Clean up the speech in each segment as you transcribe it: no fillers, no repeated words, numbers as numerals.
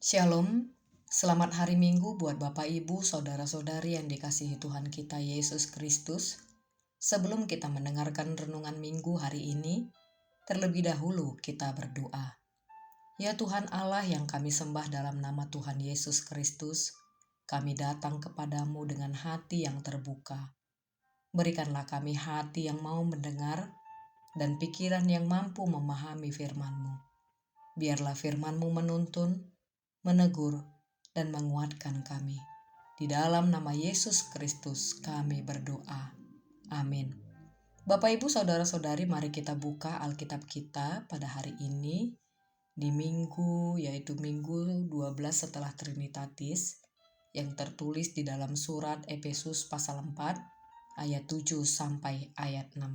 Shalom, selamat hari Minggu buat Bapak Ibu, Saudara-saudari yang dikasihi Tuhan kita Yesus Kristus. Sebelum kita mendengarkan renungan Minggu hari ini, terlebih dahulu kita berdoa. Ya Tuhan Allah yang kami sembah dalam nama Tuhan Yesus Kristus, kami datang kepadamu dengan hati yang terbuka. Berikanlah kami hati yang mau mendengar dan pikiran yang mampu memahami firman-Mu. Biarlah firman-Mu menuntun, menegur, dan menguatkan kami. Di dalam nama Yesus Kristus kami berdoa. Amin. Bapak Ibu Saudara-saudari, mari kita buka Alkitab kita pada hari ini di Minggu, yaitu Minggu 12 setelah Trinitatis, yang tertulis di dalam surat Efesus pasal 4 ayat 7 sampai ayat 16.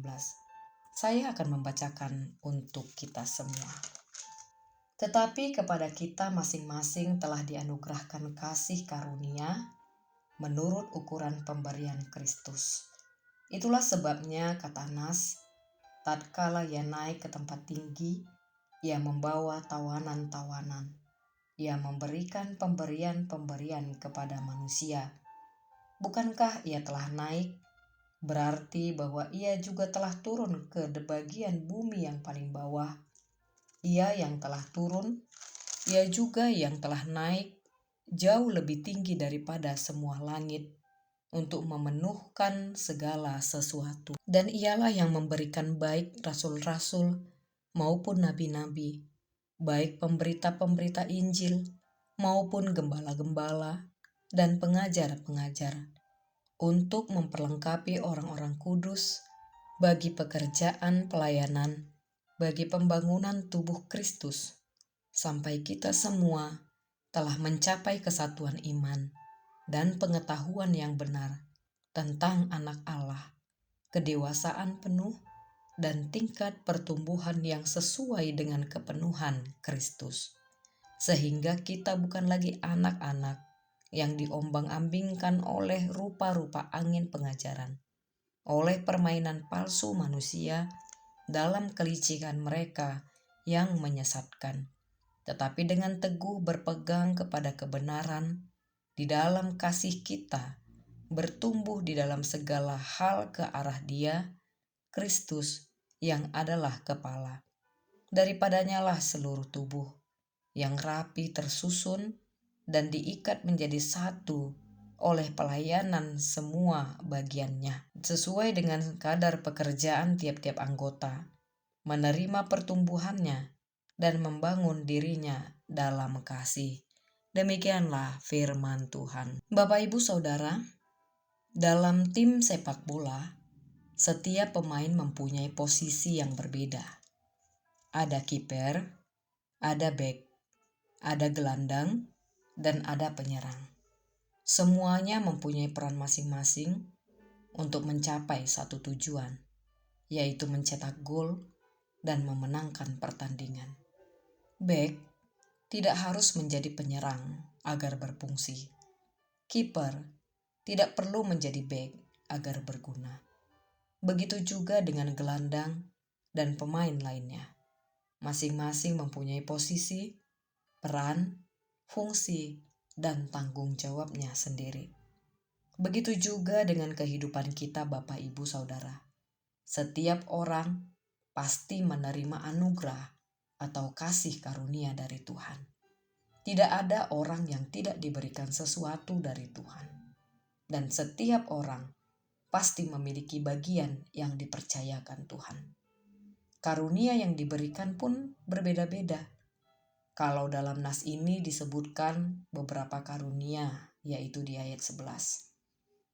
Saya akan membacakan untuk kita semua. Tetapi kepada kita masing-masing telah dianugerahkan kasih karunia menurut ukuran pemberian Kristus. Itulah sebabnya kata Nas, tatkala ia naik ke tempat tinggi, ia membawa tawanan-tawanan. Ia memberikan pemberian-pemberian kepada manusia. Bukankah ia telah naik? Berarti bahwa ia juga telah turun ke bagian bumi yang paling bawah. Ia yang telah turun, ia juga yang telah naik jauh lebih tinggi daripada semua langit untuk memenuhkan segala sesuatu. Dan ialah yang memberikan baik rasul-rasul maupun nabi-nabi, baik pemberita-pemberita Injil maupun gembala-gembala dan pengajar-pengajar, untuk memperlengkapi orang-orang kudus bagi pekerjaan pelayanan, bagi pembangunan tubuh Kristus, sampai kita semua telah mencapai kesatuan iman dan pengetahuan yang benar tentang Anak Allah, kedewasaan penuh dan tingkat pertumbuhan yang sesuai dengan kepenuhan Kristus, sehingga kita bukan lagi anak-anak yang diombang-ambingkan oleh rupa-rupa angin pengajaran, oleh permainan palsu manusia dalam kelicikan mereka yang menyesatkan, tetapi dengan teguh berpegang kepada kebenaran di dalam kasih kita, bertumbuh di dalam segala hal ke arah Dia, Kristus yang adalah kepala. Daripadanya lah seluruh tubuh yang rapi tersusun dan diikat menjadi satu oleh pelayanan semua bagiannya, sesuai dengan kadar pekerjaan tiap-tiap anggota, menerima pertumbuhannya dan membangun dirinya dalam kasih. Demikianlah firman Tuhan. Bapak Ibu Saudara, dalam tim sepak bola, setiap pemain mempunyai posisi yang berbeda. Ada kiper, ada bek, ada gelandang, dan ada penyerang. Semuanya mempunyai peran masing-masing untuk mencapai satu tujuan, yaitu mencetak gol dan memenangkan pertandingan. Bek tidak harus menjadi penyerang agar berfungsi. Kiper tidak perlu menjadi bek agar berguna. Begitu juga dengan gelandang dan pemain lainnya. Masing-masing mempunyai posisi, peran, fungsi, dan tanggung jawabnya sendiri. Begitu juga dengan kehidupan kita Bapak Ibu Saudara. Setiap orang pasti menerima anugerah atau kasih karunia dari Tuhan. Tidak ada orang yang tidak diberikan sesuatu dari Tuhan. Dan setiap orang pasti memiliki bagian yang dipercayakan Tuhan. Karunia yang diberikan pun berbeda-beda. Kalau dalam nas ini disebutkan beberapa karunia, yaitu di ayat 11.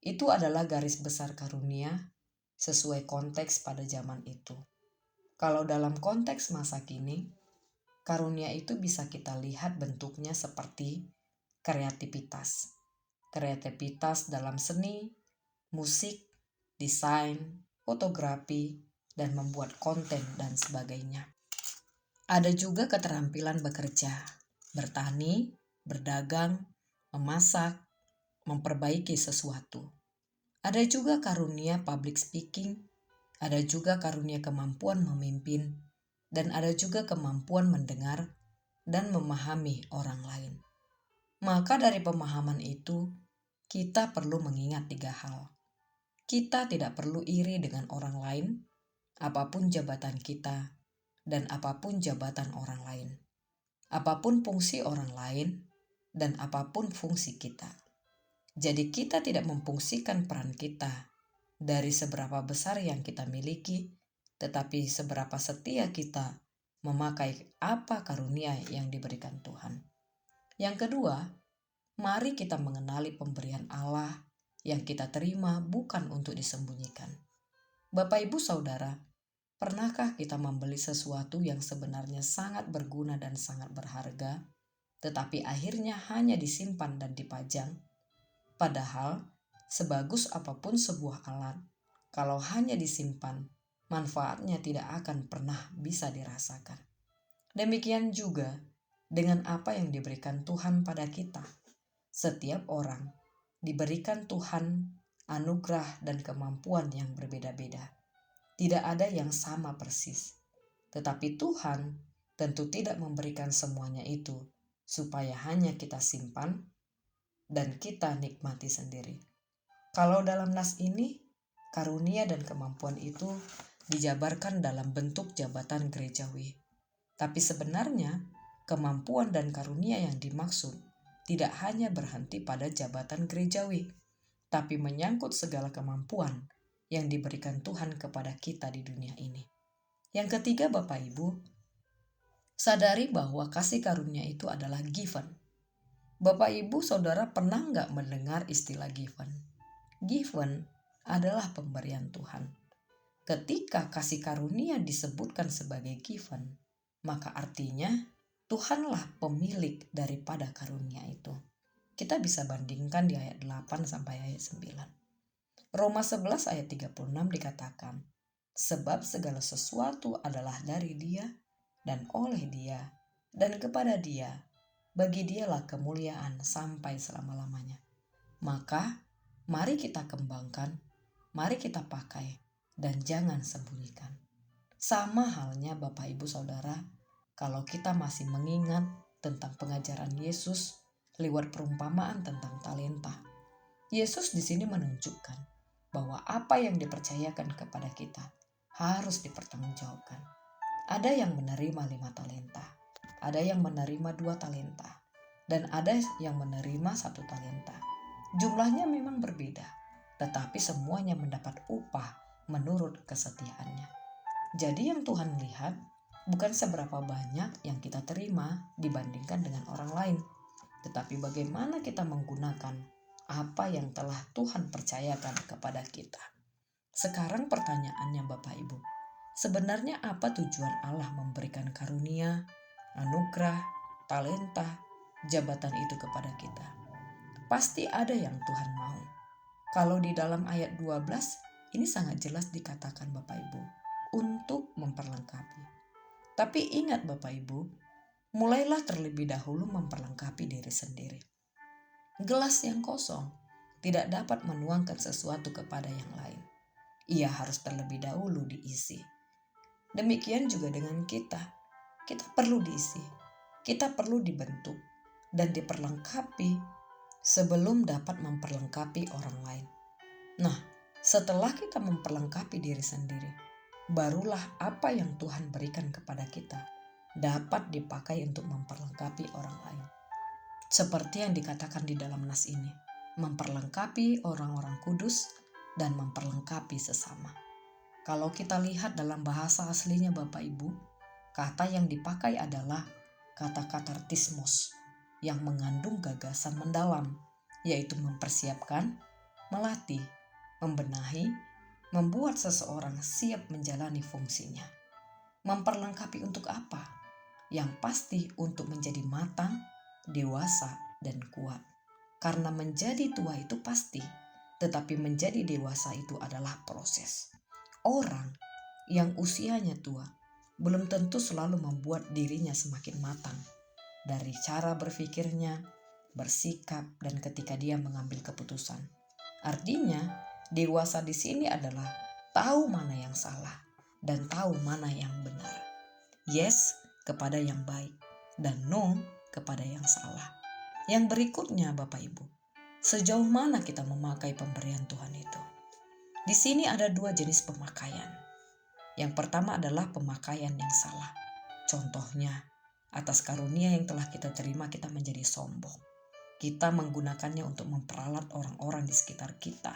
Itu adalah garis besar karunia sesuai konteks pada zaman itu. Kalau dalam konteks masa kini, karunia itu bisa kita lihat bentuknya seperti kreativitas. Kreativitas dalam seni, musik, desain, fotografi, dan membuat konten dan sebagainya. Ada juga keterampilan bekerja, bertani, berdagang, memasak, memperbaiki sesuatu. Ada juga karunia public speaking, ada juga karunia kemampuan memimpin, dan ada juga kemampuan mendengar dan memahami orang lain. Maka dari pemahaman itu, kita perlu mengingat 3 hal. Kita tidak perlu iri dengan orang lain, apapun jabatan kita, dan apapun jabatan orang lain. Apapun fungsi orang lain, dan apapun fungsi kita. Jadi kita tidak memfungsikan peran kita dari seberapa besar yang kita miliki, tetapi seberapa setia kita memakai apa karunia yang diberikan Tuhan. Yang kedua, mari kita mengenali pemberian Allah yang kita terima bukan untuk disembunyikan. Bapak, Ibu, Saudara, pernahkah kita membeli sesuatu yang sebenarnya sangat berguna dan sangat berharga, tetapi akhirnya hanya disimpan dan dipajang? Padahal, sebagus apapun sebuah alat, kalau hanya disimpan, manfaatnya tidak akan pernah bisa dirasakan. Demikian juga dengan apa yang diberikan Tuhan pada kita. Setiap orang diberikan Tuhan anugerah dan kemampuan yang berbeda-beda. Tidak ada yang sama persis. Tetapi Tuhan tentu tidak memberikan semuanya itu supaya hanya kita simpan dan kita nikmati sendiri. Kalau dalam nas ini, karunia dan kemampuan itu dijabarkan dalam bentuk jabatan gerejawi. Tapi sebenarnya, kemampuan dan karunia yang dimaksud tidak hanya berhenti pada jabatan gerejawi, tapi menyangkut segala kemampuan yang diberikan Tuhan kepada kita di dunia ini. Yang ketiga, Bapak Ibu, sadari bahwa kasih karunia itu adalah given. Bapak, Ibu, Saudara pernah nggak mendengar istilah given? Given adalah pemberian Tuhan. Ketika kasih karunia disebutkan sebagai given, maka artinya Tuhanlah pemilik daripada karunia itu. Kita bisa bandingkan di ayat 8 sampai ayat 9. Roma 11 ayat 36 dikatakan, sebab segala sesuatu adalah dari Dia dan oleh Dia dan kepada Dia. Bagi Dialah kemuliaan sampai selama-lamanya. Maka mari kita kembangkan, mari kita pakai, dan jangan sembunyikan. Sama halnya Bapak, Ibu, Saudara, kalau kita masih mengingat tentang pengajaran Yesus lewat perumpamaan tentang talenta. Yesus di sini menunjukkan bahwa apa yang dipercayakan kepada kita harus dipertanggungjawabkan. Ada yang menerima 5 talenta, ada yang menerima 2 talenta, dan ada yang menerima 1 talenta. Jumlahnya memang berbeda, tetapi semuanya mendapat upah menurut kesetiaannya. Jadi yang Tuhan lihat bukan seberapa banyak yang kita terima dibandingkan dengan orang lain, tetapi bagaimana kita menggunakan apa yang telah Tuhan percayakan kepada kita. Sekarang pertanyaannya Bapak Ibu, sebenarnya apa tujuan Allah memberikan karunia, anugerah, talenta, jabatan itu kepada kita? Pasti ada yang Tuhan mau. Kalau di dalam ayat 12, ini sangat jelas dikatakan Bapak Ibu, untuk memperlengkapi. Tapi ingat Bapak Ibu, mulailah terlebih dahulu memperlengkapi diri sendiri. Gelas yang kosong tidak dapat menuangkan sesuatu kepada yang lain. Ia harus terlebih dahulu diisi. Demikian juga dengan kita. Kita perlu diisi. Kita perlu dibentuk dan diperlengkapi sebelum dapat memperlengkapi orang lain. Nah, setelah kita memperlengkapi diri sendiri, barulah apa yang Tuhan berikan kepada kita dapat dipakai untuk memperlengkapi orang lain. Seperti yang dikatakan di dalam nas ini, memperlengkapi orang-orang kudus dan memperlengkapi sesama. Kalau kita lihat dalam bahasa aslinya Bapak Ibu, kata yang dipakai adalah kata katartismos yang mengandung gagasan mendalam, yaitu mempersiapkan, melatih, membenahi, membuat seseorang siap menjalani fungsinya. Memperlengkapi untuk apa? Yang pasti untuk menjadi matang, dewasa, dan kuat. Karena menjadi tua itu pasti, tetapi menjadi dewasa itu adalah proses. Orang yang usianya tua belum tentu selalu membuat dirinya semakin matang dari cara berpikirnya, bersikap, dan ketika dia mengambil keputusan. Artinya, dewasa di sini adalah tahu mana yang salah dan tahu mana yang benar. Yes kepada yang baik dan no kepada yang salah. Yang berikutnya Bapak Ibu, sejauh mana kita memakai pemberian Tuhan itu? Di sini ada dua jenis pemakaian. Yang pertama adalah pemakaian yang salah. Contohnya, atas karunia yang telah kita terima kita menjadi sombong. Kita menggunakannya untuk memperalat orang-orang di sekitar kita,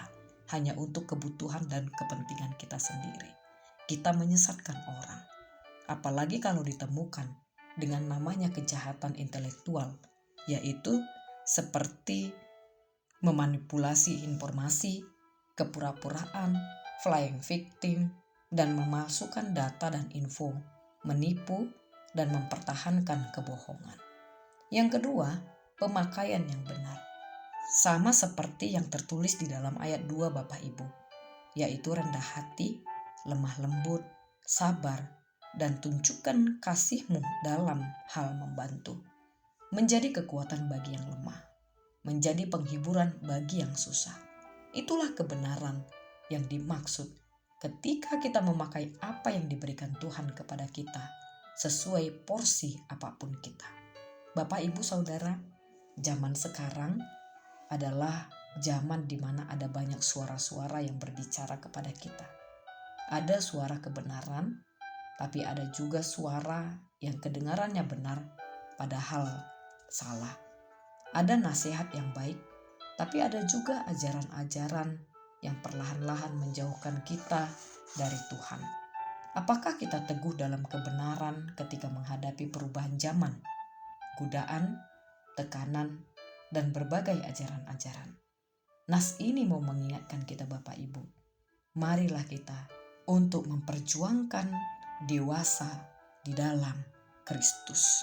hanya untuk kebutuhan dan kepentingan kita sendiri. Kita menyesatkan orang, apalagi kalau ditemukan dengan namanya kejahatan intelektual, yaitu seperti memanipulasi informasi, kepura-puraan, flying victim, dan memalsukan data dan info, menipu, dan mempertahankan kebohongan. Yang kedua, pemakaian yang benar. Sama seperti yang tertulis di dalam ayat 2 Bapak Ibu, yaitu rendah hati, lemah lembut, sabar, dan tunjukkan kasih-Mu dalam hal membantu. Menjadi kekuatan bagi yang lemah, menjadi penghiburan bagi yang susah. Itulah kebenaran yang dimaksud ketika kita memakai apa yang diberikan Tuhan kepada kita, sesuai porsi apapun kita. Bapak, Ibu, Saudara, zaman sekarang adalah zaman di mana ada banyak suara-suara yang berbicara kepada kita. Ada suara kebenaran, tapi ada juga suara yang kedengarannya benar, padahal salah. Ada nasihat yang baik, tapi ada juga ajaran-ajaran yang perlahan-lahan menjauhkan kita dari Tuhan. Apakah kita teguh dalam kebenaran ketika menghadapi perubahan zaman, godaan, tekanan, dan berbagai ajaran-ajaran? Nas ini mau mengingatkan kita Bapak Ibu, marilah kita untuk memperjuangkan dewasa di dalam Kristus.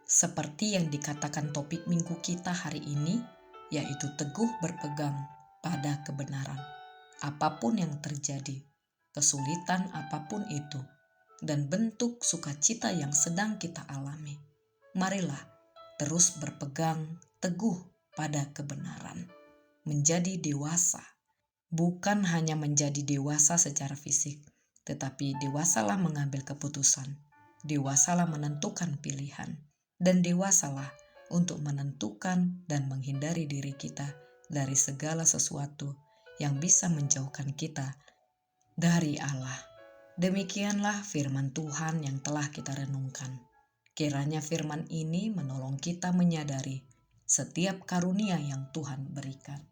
Seperti yang dikatakan topik minggu kita hari ini, yaitu teguh berpegang pada kebenaran. Apapun yang terjadi, kesulitan apapun itu, dan bentuk sukacita yang sedang kita alami, marilah terus berpegang teguh pada kebenaran. Menjadi dewasa, bukan hanya menjadi dewasa secara fisik, tetapi dewasalah mengambil keputusan, dewasalah menentukan pilihan, dan dewasalah untuk menentukan dan menghindari diri kita dari segala sesuatu yang bisa menjauhkan kita dari Allah. Demikianlah firman Tuhan yang telah kita renungkan. Kiranya firman ini menolong kita menyadari setiap karunia yang Tuhan berikan,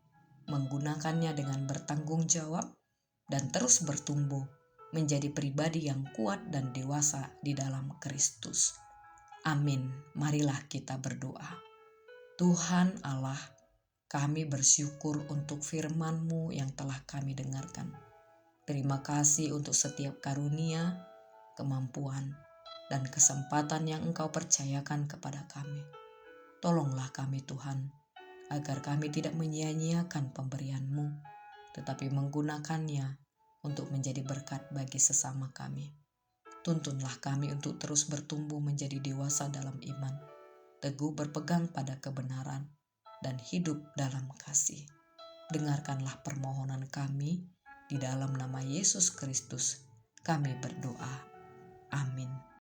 menggunakannya dengan bertanggung jawab, dan terus bertumbuh menjadi pribadi yang kuat dan dewasa di dalam Kristus. Amin. Marilah kita berdoa. Tuhan Allah, kami bersyukur untuk firman-Mu yang telah kami dengarkan. Terima kasih untuk setiap karunia, kemampuan, dan kesempatan yang Engkau percayakan kepada kami. Tolonglah kami Tuhan, agar kami tidak menyia-nyiakan pemberian-Mu, tetapi menggunakannya untuk menjadi berkat bagi sesama kami. Tuntunlah kami untuk terus bertumbuh menjadi dewasa dalam iman, teguh berpegang pada kebenaran, dan hidup dalam kasih. Dengarkanlah permohonan kami, di dalam nama Yesus Kristus kami berdoa. Amin.